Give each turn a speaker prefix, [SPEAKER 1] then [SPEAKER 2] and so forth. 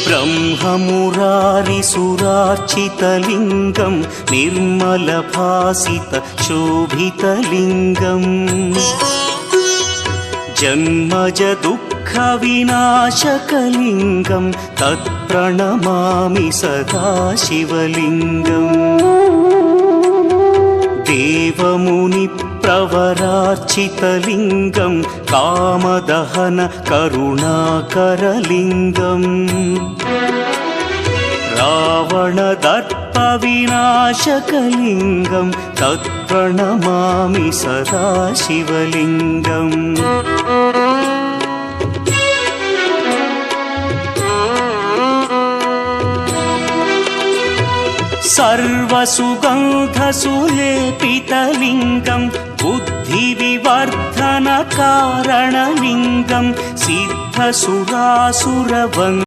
[SPEAKER 1] ब्रह्ममुरारिसुरार्चितलिङ्गं निर्मलभासितशोभितलिङ्गम् जन्मज दुःखविनाशकलिङ्गं तत्प्रणमामि सदा शिवलिङ्गम् देवमुनिप्रवरार्चितलिङ्गं कामदहन करुणाकरलिङ्गम् रावणदर्पविनाशकलिङ्गं तत्प्रणमामि सदा शिवलिङ्गम् सर्वसुगन्धसुलेपितलिङ्गं बुद्धिविवर्धनकारणलिङ्गं सिद्धसुरासुरवन्द्यलिङ्गम्